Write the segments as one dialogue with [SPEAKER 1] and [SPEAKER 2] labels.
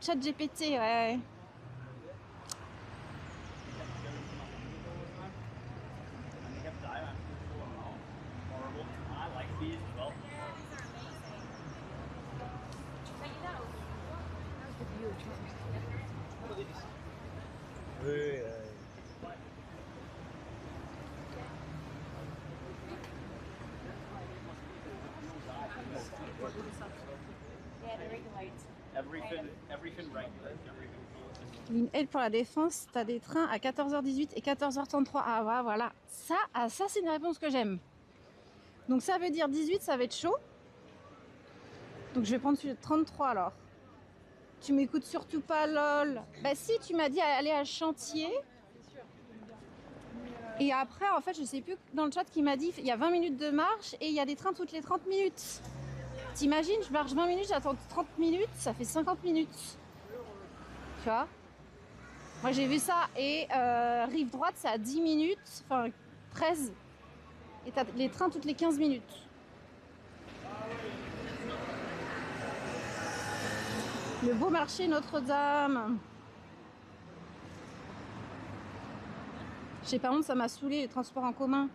[SPEAKER 1] chat GPT, ouais. Ligne L pour la Défense, t'as des trains à 14h18 et 14h33. Ah ouais, voilà. Ça c'est une réponse que j'aime. Donc ça veut dire 18, ça va être chaud. Donc je vais prendre celui de 33 alors. Tu m'écoutes surtout pas, lol. Bah si, tu m'as dit aller à Chantier. Et après, en fait, je sais plus dans le chat qui m'a dit il y a 20 minutes de marche et il y a des trains toutes les 30 minutes. T'imagines, je marche 20 minutes, j'attends 30 minutes, ça fait 50 minutes. Tu vois? Moi j'ai vu ça et rive droite c'est à 10 minutes, enfin 13. Et t'as les trains toutes les 15 minutes. Le beau marché Notre-Dame. Je sais pas, honte, ça m'a saoulé les transports en commun.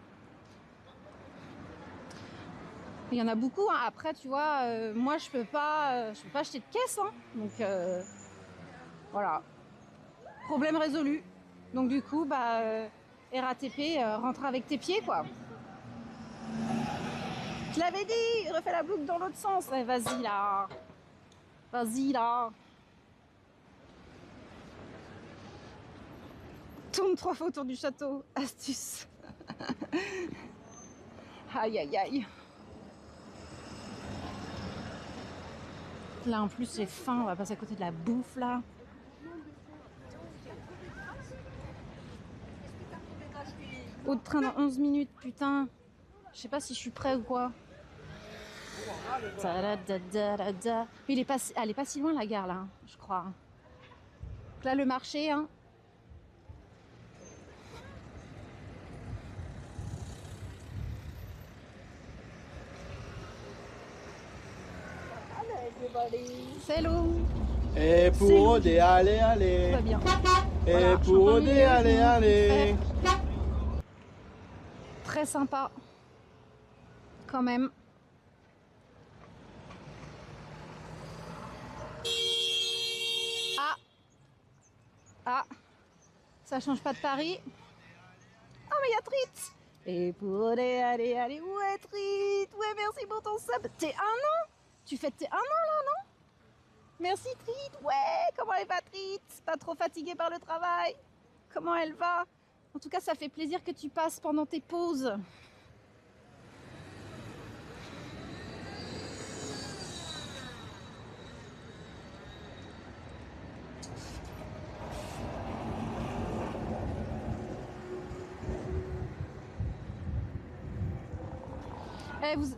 [SPEAKER 1] Il y en a beaucoup, hein. Après tu vois, moi je peux pas acheter de caisse, hein. Donc voilà. Problème résolu. Donc du coup, RATP, rentre avec tes pieds quoi. Je l'avais dit, refais la boucle dans l'autre sens. Ouais, vas-y là. Vas-y là. Tourne 3 fois autour du château. Astuce. Aïe aïe aïe. Là en plus j'ai faim, on va passer à côté de la bouffe là. Autre train dans 11 minutes, putain. Je sais pas si je suis prêt ou quoi. Mais elle est pas si loin la gare là, hein, je crois. Donc là le marché, hein. Hello.
[SPEAKER 2] Et pour Odé, allez, allez.
[SPEAKER 1] Très bien.
[SPEAKER 2] Et
[SPEAKER 1] Voilà,
[SPEAKER 2] pour Odé, allez, allez.
[SPEAKER 1] Très sympa. Quand même. Ah, ça change pas de Paris. Oh mais il y a Trit. Et pour aller, ouais Trit. Ouais, merci pour ton sub. T'es 1 an. Tu fêtes tes 1 an là, non? Merci Trit. Ouais, comment elle va Trit? Pas trop fatiguée par le travail? Comment elle va? En tout cas, ça fait plaisir que tu passes pendant tes pauses.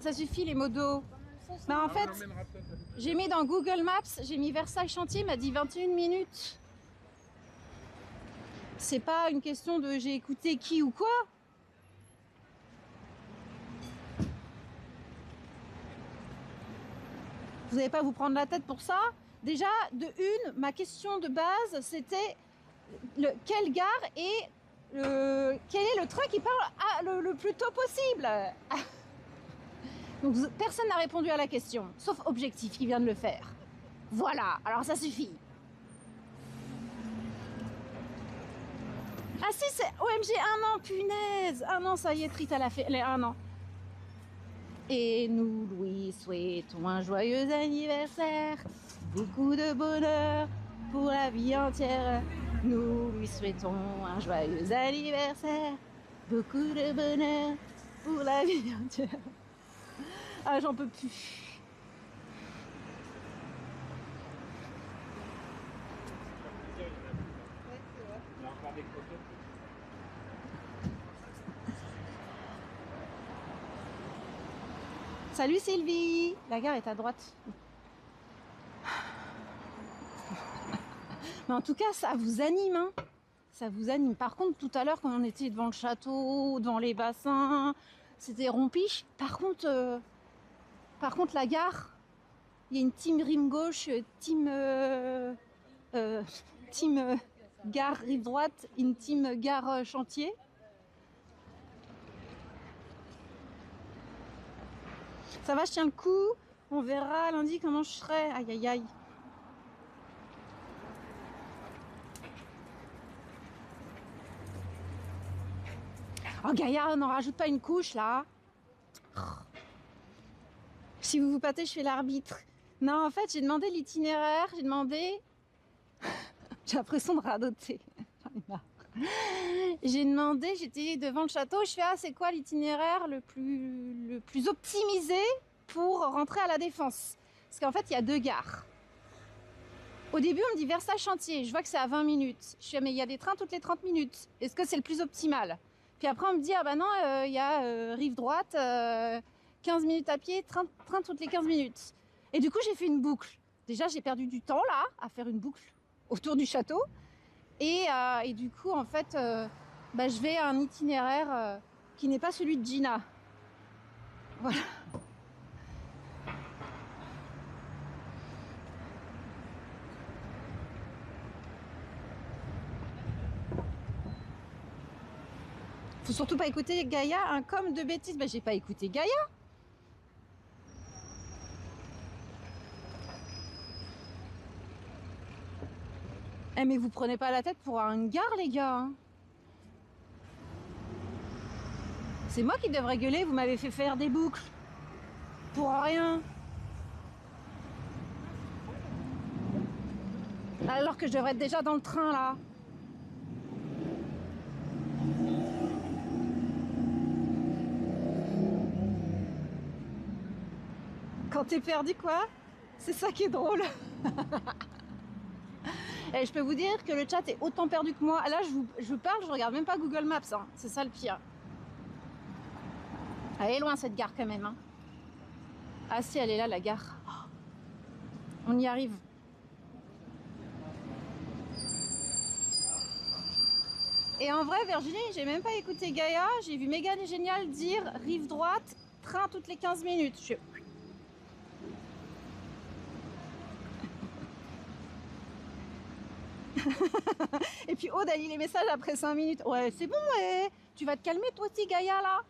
[SPEAKER 1] Ça suffit les modos. En fait, j'ai mis dans Google Maps, j'ai mis Versailles Chantier, m'a dit 21 minutes. C'est pas une question de j'ai écouté qui ou quoi. Vous n'allez pas vous prendre la tête pour ça. Déjà, ma question de base, c'était quelle gare et quel est le train qui part le plus tôt possible. Donc personne n'a répondu à la question, sauf Objectif qui vient de le faire. Voilà, alors ça suffit. Ah si, c'est OMG 1 an, punaise. 1 an, ça y est, Trit, elle a fait les 1 an. Et nous lui souhaitons un joyeux anniversaire, beaucoup de bonheur pour la vie entière. Nous lui souhaitons un joyeux anniversaire, beaucoup de bonheur pour la vie entière. Ah, j'en peux plus. Salut Sylvie, la gare est à droite. Mais en tout cas, ça vous anime, hein. Ça vous anime. Par contre, tout à l'heure, quand on était devant le château, devant les bassins, c'était rompiche. Par contre, la gare, il y a une team rime gauche, team team gare rive droite, une team gare chantier. Ça va, je tiens le coup. On verra lundi comment je serai. Aïe, aïe, aïe. Oh Gaïa, on n'en rajoute pas une couche là. Si vous vous pâtez, je fais l'arbitre. Non, en fait, j'ai demandé l'itinéraire, j'ai demandé... j'ai l'impression de radoter. J'en ai marre. J'ai demandé, j'étais devant le château, je fais, ah, c'est quoi l'itinéraire le plus optimisé pour rentrer à la Défense? Parce qu'en fait, il y a 2 gares. Au début, on me dit Versailles-Chantier, je vois que c'est à 20 minutes. Je fais, mais il y a des trains toutes les 30 minutes. Est-ce que c'est le plus optimal? Puis après, on me dit, ah bah non, il y a rive droite, 15 minutes à pied, train toutes les 15 minutes. Et du coup, j'ai fait une boucle. Déjà, j'ai perdu du temps là, à faire une boucle autour du château. Et du coup, en fait, je vais à un itinéraire qui n'est pas celui de Gina. Voilà. Faut surtout pas écouter Gaïa, un com de bêtises. Bah, j'ai pas écouté Gaïa. Eh, mais vous prenez pas la tête pour une gare, les gars. Hein. C'est moi qui devrais gueuler, vous m'avez fait faire des boucles. Pour rien. Alors que je devrais être déjà dans le train, là. Quand t'es perdu, quoi? C'est ça qui est drôle. Et je peux vous dire que le chat est autant perdu que moi. Là, je vous parle, je regarde même pas Google Maps. Hein. C'est ça le pire. Elle est loin, cette gare, quand même. Hein. Ah si, elle est là, la gare. Oh. On y arrive. Et en vrai, Virginie, j'ai même pas écouté Gaïa. J'ai vu Mégane et Génial dire rive droite, train toutes les 15 minutes. Et puis Aude a lit les messages après 5 minutes. Ouais, c'est bon, ouais. Tu vas te calmer toi aussi, Gaïa, là.